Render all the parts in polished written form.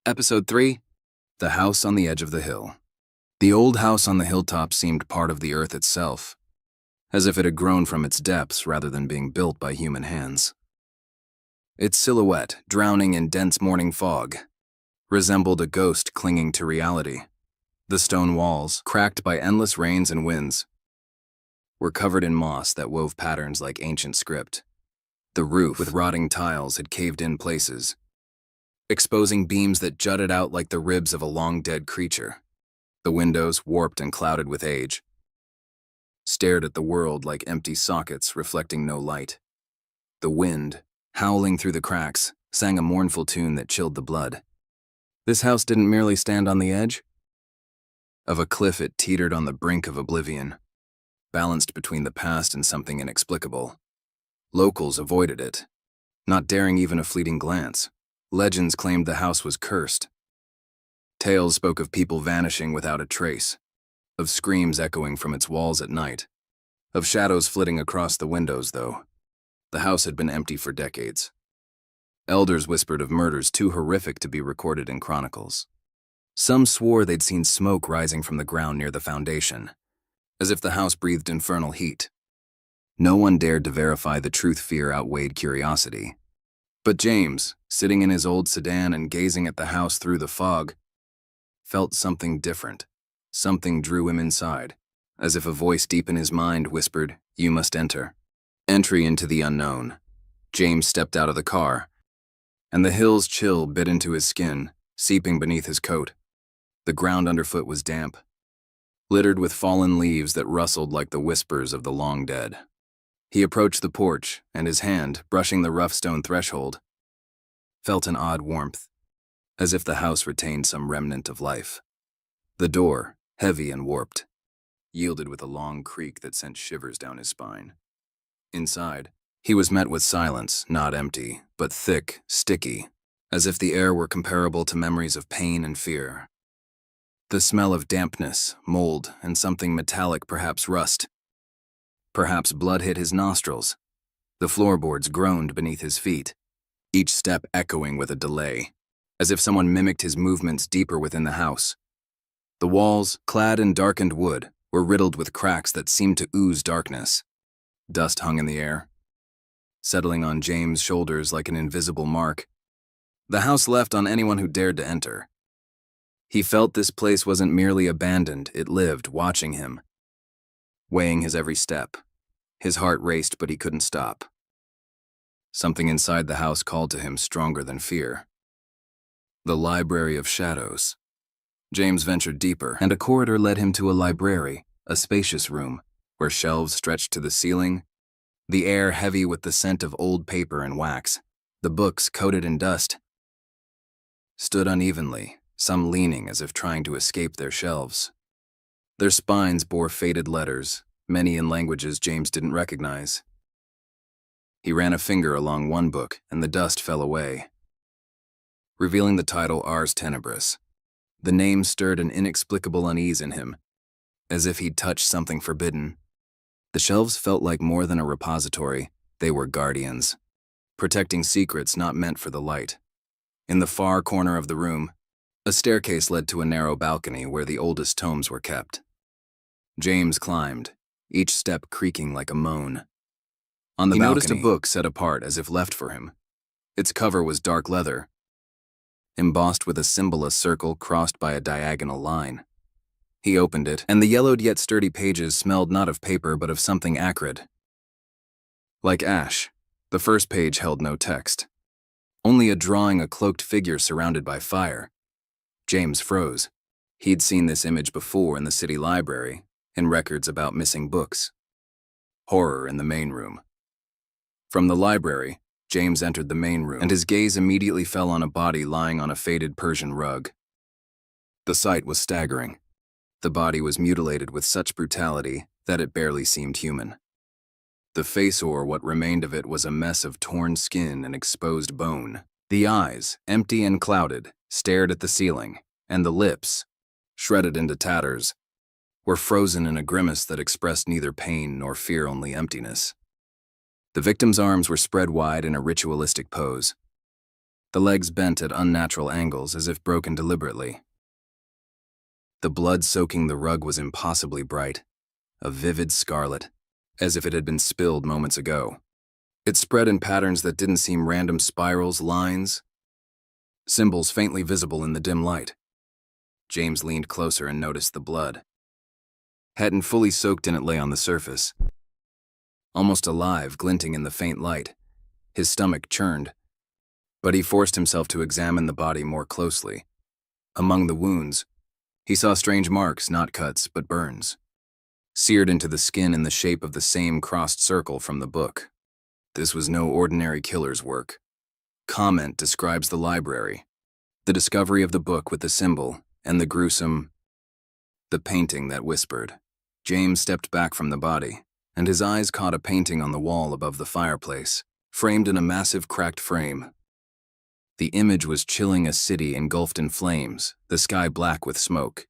Episode 3 The House on the Edge of the Hill. The old house on the hilltop seemed part of the earth itself, as if it had grown from its depths rather than being built by human hands. Its silhouette, drowning in dense morning fog, resembled a ghost clinging to reality. The stone walls, cracked by endless rains and winds, were covered in moss that wove patterns like ancient script. The roof, with rotting tiles, had caved in places, exposing beams that jutted out like the ribs of a long-dead creature. The windows, warped and clouded with age, stared at the world like empty sockets reflecting no light. The wind, howling through the cracks, sang a mournful tune that chilled the blood. This house didn't merely stand on the edge of a cliff, it teetered on the brink of oblivion, balanced between the past and something inexplicable. Locals avoided it, not daring even a fleeting glance. Legends claimed the house was cursed. Tales spoke of people vanishing without a trace, of screams echoing from its walls at night, of shadows flitting across the windows, though. The house had been empty for decades. Elders whispered of murders too horrific to be recorded in chronicles. Some swore they'd seen smoke rising from the ground near the foundation, as if the house breathed infernal heat. No one dared to verify the truth. Fear outweighed curiosity. But James, sitting in his old sedan and gazing at the house through the fog, felt something different. Something drew him inside, as if a voice deep in his mind whispered, "You must enter." Entry into the unknown. James stepped out of the car, and the hill's chill bit into his skin, seeping beneath his coat. The ground underfoot was damp, littered with fallen leaves that rustled like the whispers of the long dead. He approached the porch, and his hand, brushing the rough stone threshold, felt an odd warmth, as if the house retained some remnant of life. The door, heavy and warped, yielded with a long creak that sent shivers down his spine. Inside, he was met with silence, not empty, but thick, sticky, as if the air were comparable to memories of pain and fear. The smell of dampness, mold, and something metallic, perhaps rust. Perhaps blood hit his nostrils. The floorboards groaned beneath his feet, each step echoing with a delay, as if someone mimicked his movements deeper within the house. The walls, clad in darkened wood, were riddled with cracks that seemed to ooze darkness. Dust hung in the air, settling on James' shoulders like an invisible mark. The house left on anyone who dared to enter. He felt this place wasn't merely abandoned, it lived, watching him, weighing his every step. His heart raced, but he couldn't stop. Something inside the house called to him stronger than fear. The Library of Shadows. James ventured deeper, and a corridor led him to a library, a spacious room, where shelves stretched to the ceiling, the air heavy with the scent of old paper and wax. The books, coated in dust, stood unevenly, some leaning as if trying to escape their shelves. Their spines bore faded letters, many in languages James didn't recognize. He ran a finger along one book, and the dust fell away, revealing the title Ars Tenebris. The name stirred an inexplicable unease in him, as if he'd touched something forbidden. The shelves felt like more than a repository, they were guardians, protecting secrets not meant for the light. In the far corner of the room, a staircase led to a narrow balcony where the oldest tomes were kept. James climbed, each step creaking like a moan. On the balcony, he noticed a book set apart as if left for him. Its cover was dark leather, embossed with a symbol, a circle crossed by a diagonal line. He opened it, and the yellowed yet sturdy pages smelled not of paper but of something acrid. Like ash, the first page held no text, only a drawing, a cloaked figure surrounded by fire. James froze. He'd seen this image before in the city library, in records about missing books. Horror in the main room. From the library, James entered the main room, and his gaze immediately fell on a body lying on a faded Persian rug. The sight was staggering. The body was mutilated with such brutality that it barely seemed human. The face, or what remained of it, was a mess of torn skin and exposed bone. The eyes, empty and clouded, stared at the ceiling, and the lips, shredded into tatters, were frozen in a grimace that expressed neither pain nor fear, only emptiness. The victim's arms were spread wide in a ritualistic pose, the legs bent at unnatural angles as if broken deliberately. The blood soaking the rug was impossibly bright, a vivid scarlet, as if it had been spilled moments ago. It spread in patterns that didn't seem random spirals, lines, symbols faintly visible in the dim light. James leaned closer and noticed the blood. Hadn't fully soaked in, it lay on the surface, almost alive, glinting in the faint light. His stomach churned, but he forced himself to examine the body more closely. Among the wounds, he saw strange marks, not cuts, but burns, seared into the skin in the shape of the same crossed circle from the book. This was no ordinary killer's work. Comment describes the library, the discovery of the book with the symbol, and the painting that whispered. James stepped back from the body, and his eyes caught a painting on the wall above the fireplace, framed in a massive cracked frame. The image was chilling a city engulfed in flames, the sky black with smoke.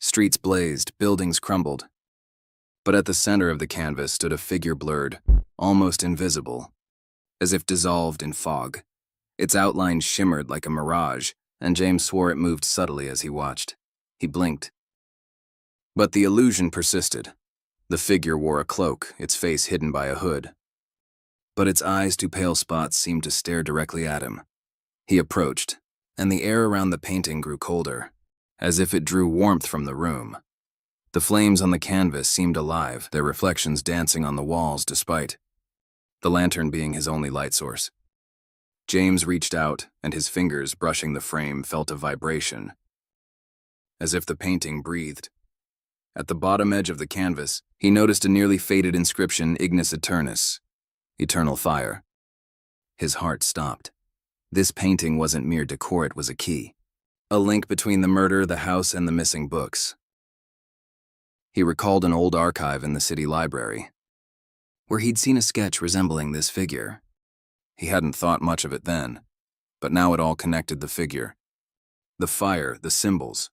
Streets blazed, buildings crumbled. But at the center of the canvas stood a figure blurred, almost invisible, as if dissolved in fog. Its outline shimmered like a mirage, and James swore it moved subtly as he watched. He blinked. But the illusion persisted. The figure wore a cloak, its face hidden by a hood. But its eyes, two pale spots, seemed to stare directly at him. He approached, and the air around the painting grew colder, as if it drew warmth from the room. The flames on the canvas seemed alive, their reflections dancing on the walls despite the lantern being his only light source. James reached out, and his fingers brushing the frame felt a vibration, as if the painting breathed. At the bottom edge of the canvas, he noticed a nearly faded inscription, Ignis Eternus, eternal fire. His heart stopped. This painting wasn't mere decor, it was a key. A link between the murder, the house, and the missing books. He recalled an old archive in the city library, where he'd seen a sketch resembling this figure. He hadn't thought much of it then, but now it all connected: the figure, the fire, the symbols.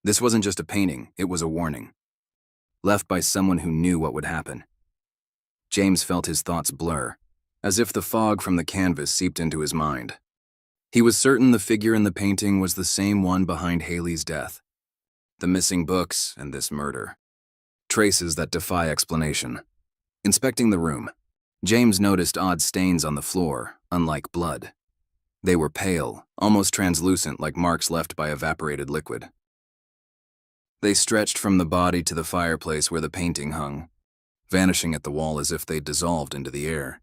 This wasn't just a painting, it was a warning, left by someone who knew what would happen. James felt his thoughts blur, as if the fog from the canvas seeped into his mind. He was certain the figure in the painting was the same one behind Haley's death, the missing books, and this murder. Traces that defy explanation. Inspecting the room, James noticed odd stains on the floor, unlike blood. They were pale, almost translucent, like marks left by evaporated liquid. They stretched from the body to the fireplace where the painting hung, vanishing at the wall as if they'd dissolved into the air.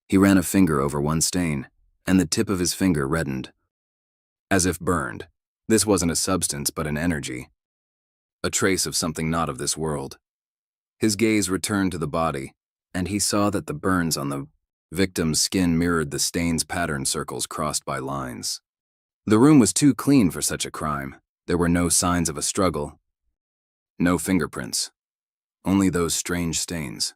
He ran a finger over one stain, and the tip of his finger reddened, as if burned. This wasn't a substance, but an energy, a trace of something not of this world. His gaze returned to the body, and he saw that the burns on the victim's skin mirrored the stains, pattern circles crossed by lines. The room was too clean for such a crime. There were no signs of a struggle, no fingerprints, only those strange stains.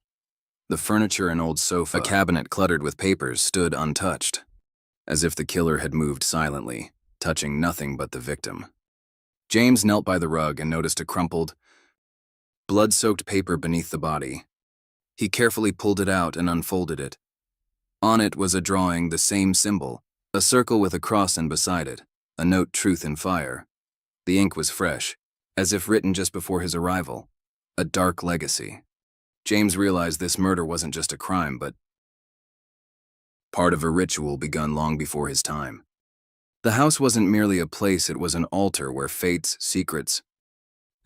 The furniture, an old sofa, a cabinet cluttered with papers, stood untouched, as if the killer had moved silently, touching nothing but the victim. James knelt by the rug and noticed a crumpled, blood-soaked paper beneath the body. He carefully pulled it out and unfolded it. On it was a drawing, the same symbol, a circle with a cross, and beside it, a note, Truth in Fire. The ink was fresh, as if written just before his arrival, a dark legacy. James realized this murder wasn't just a crime, but part of a ritual begun long before his time. The house wasn't merely a place, it was an altar where fates, secrets,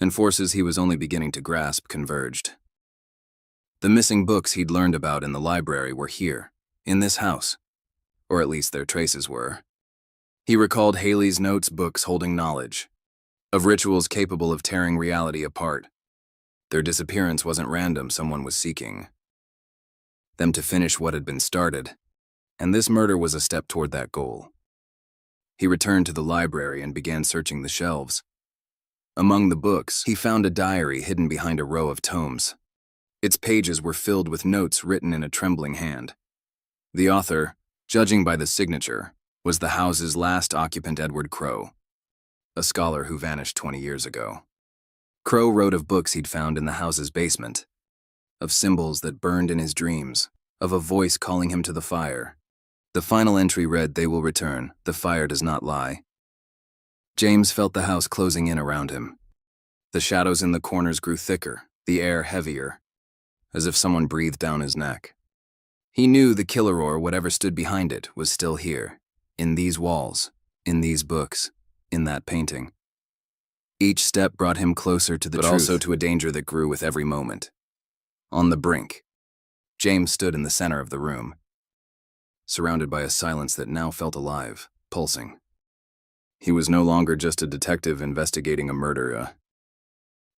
and forces he was only beginning to grasp converged. The missing books he'd learned about in the library were here, in this house, or at least their traces were. He recalled Haley's notes, books holding knowledge of rituals capable of tearing reality apart. Their disappearance wasn't random, someone was seeking them to finish what had been started, and this murder was a step toward that goal. He returned to the library and began searching the shelves. Among the books, he found a diary hidden behind a row of tomes. Its pages were filled with notes written in a trembling hand. The author, judging by the signature, was the house's last occupant, Edward Crowe, a scholar who vanished 20 years ago. Crowe wrote of books he'd found in the house's basement, of symbols that burned in his dreams, of a voice calling him to the fire. The final entry read, "They will return. The fire does not lie." James felt the house closing in around him. The shadows in the corners grew thicker, the air heavier, as if someone breathed down his neck. He knew the killer, or whatever stood behind it, was still here, in these walls, in these books, in that painting. Each step brought him closer to the truth, but also to a danger that grew with every moment. On the brink, James stood in the center of the room, surrounded by a silence that now felt alive, pulsing. He was no longer just a detective investigating a murder,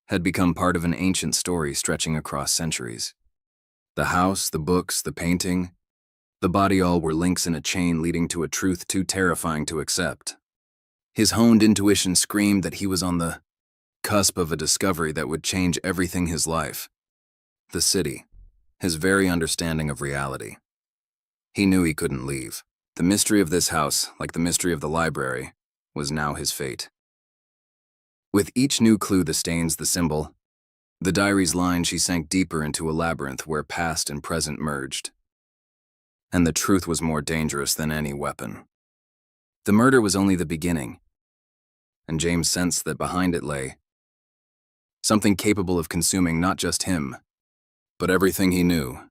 had become part of an ancient story stretching across centuries. The house, the books, the painting, the body, all were links in a chain leading to a truth too terrifying to accept. His honed intuition screamed that he was on the cusp of a discovery that would change everything: his life, the city, his very understanding of reality. He knew he couldn't leave. The mystery of this house, like the mystery of the library, was now his fate. With each new clue, the stains, the symbol, the diary's line, she sank deeper into a labyrinth where past and present merged. And the truth was more dangerous than any weapon. The murder was only the beginning, and James sensed that behind it lay something capable of consuming not just him, but everything he knew.